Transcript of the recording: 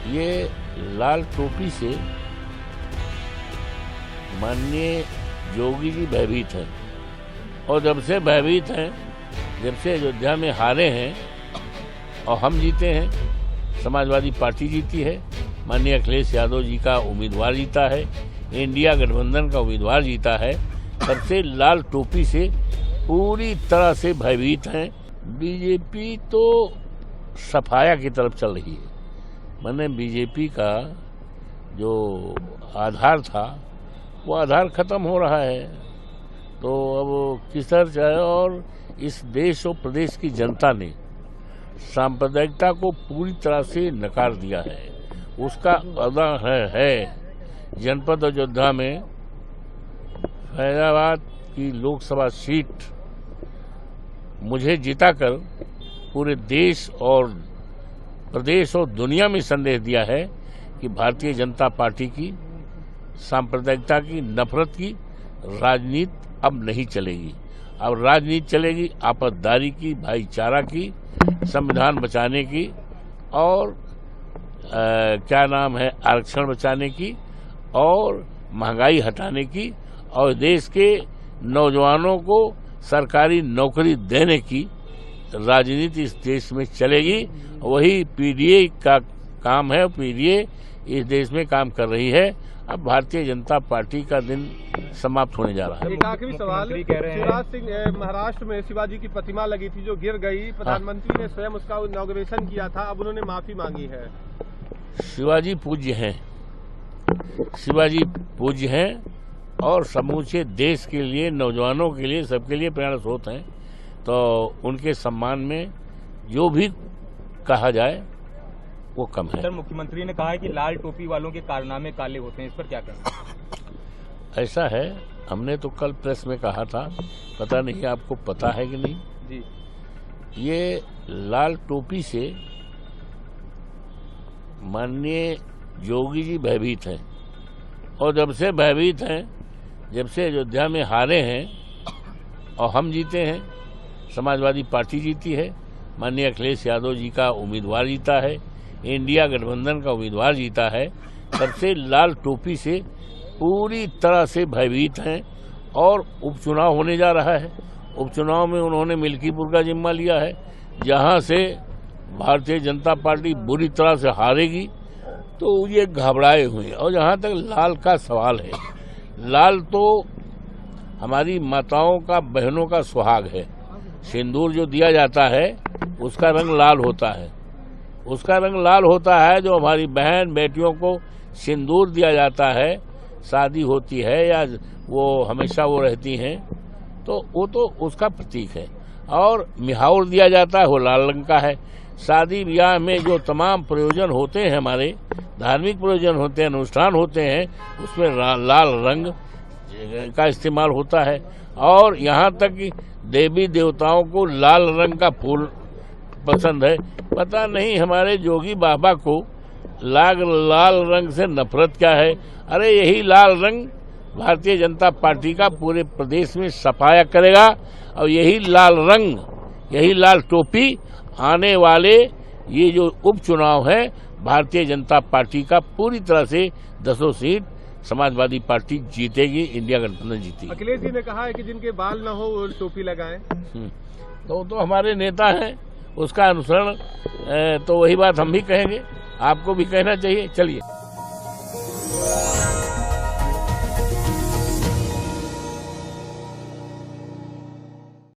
ये लाल टोपी से माननीय योगी जी भयभीत हैं और जब से भयभीत हैं, जब से अयोध्या में हारे हैं और हम जीते हैं, समाजवादी पार्टी जीती है, माननीय अखिलेश यादव जी का उम्मीदवार जीता है, इंडिया गठबंधन का उम्मीदवार जीता है, तब से लाल टोपी से पूरी तरह से भयभीत हैं। बीजेपी तो सफाया की तरफ चल रही है। मैंने बीजेपी का जो आधार था वो आधार खत्म हो रहा है, तो अब किस तरह चाहे। और इस देश और प्रदेश की जनता ने सांप्रदायिकता को पूरी तरह से नकार दिया है। उसका उदाहरण है जनपद अयोध्या में फैजाबाद की लोकसभा सीट मुझे जिताकर पूरे देश और प्रदेश और दुनिया में संदेश दिया है कि भारतीय जनता पार्टी की सांप्रदायिकता की, नफरत की राजनीति अब नहीं चलेगी। अब राजनीति चलेगी आपसदारी की, भाईचारा की, संविधान बचाने की और क्या नाम है, आरक्षण बचाने की और महंगाई हटाने की और देश के नौजवानों को सरकारी नौकरी देने की राजनीति इस देश में चलेगी। वही पीडीए का काम है, पीडीए इस देश में काम कर रही है। अब भारतीय जनता पार्टी का दिन समाप्त होने जा रहा है। एक आखिरी सवाल, शिवराज सिंह महाराष्ट्र में शिवाजी की प्रतिमा लगी थी जो गिर गई, प्रधानमंत्री ने स्वयं उसका इनॉग्रेशन किया था, अब उन्होंने माफी मांगी है। शिवाजी पूज्य हैं, शिवाजी पूज्य हैं और समूचे देश के लिए, नौजवानों के लिए, सबके लिए प्रेरणा स्रोत हैं। तो उनके सम्मान में जो भी कहा जाए वो कम है। सर, मुख्यमंत्री ने कहा है कि लाल टोपी वालों के कारनामे काले होते हैं, इस पर क्या कहें? ऐसा है, हमने तो कल प्रेस में कहा था, पता नहीं आपको पता है कि नहीं जी। ये लाल टोपी से माननीय योगी जी भयभीत हैं और जब से भयभीत हैं, जब से अयोध्या में हारे हैं और हम जीते हैं, समाजवादी पार्टी जीती है, माननीय अखिलेश यादव जी का उम्मीदवार जीता है, इंडिया गठबंधन का उम्मीदवार जीता है, तब से लाल टोपी से पूरी तरह से भयभीत हैं। और उपचुनाव होने जा रहा है, उपचुनाव में उन्होंने मिल्कीपुर का जिम्मा लिया है, जहां से भारतीय जनता पार्टी बुरी तरह से हारेगी, तो ये घबराए हुए हैं। और जहां तक लाल का सवाल है, लाल तो हमारी माताओं का, बहनों का सुहाग है। सिंदूर जो दिया जाता है उसका रंग लाल होता है, उसका रंग लाल होता है। जो हमारी बहन बेटियों को सिंदूर दिया जाता है, शादी होती है या वो हमेशा वो रहती हैं, तो वो तो उसका प्रतीक है। और मिहाउर दिया जाता है, वो लाल रंग का है। शादी ब्याह में जो तमाम प्रयोजन होते हैं, हमारे धार्मिक प्रयोजन होते हैं, अनुष्ठान होते हैं, उसमें लाल रंग का इस्तेमाल होता है। और यहाँ तक कि देवी देवताओं को लाल रंग का फूल पसंद है। पता नहीं हमारे जोगी बाबा को लाल रंग से नफरत क्या है। अरे यही लाल रंग भारतीय जनता पार्टी का पूरे प्रदेश में सफाया करेगा और यही लाल रंग, यही लाल टोपी आने वाले ये जो उपचुनाव है, भारतीय जनता पार्टी का पूरी तरह से 10 सीट समाजवादी पार्टी जीतेगी, इंडिया गठबंधन जीतेगी। अखिलेश जी ने कहा है कि जिनके बाल ना हो वो टोपी लगाएं। तो हमारे नेता हैं, उसका अनुसरण तो वही बात हम भी कहेंगे, आपको भी कहना चाहिए। चलिए।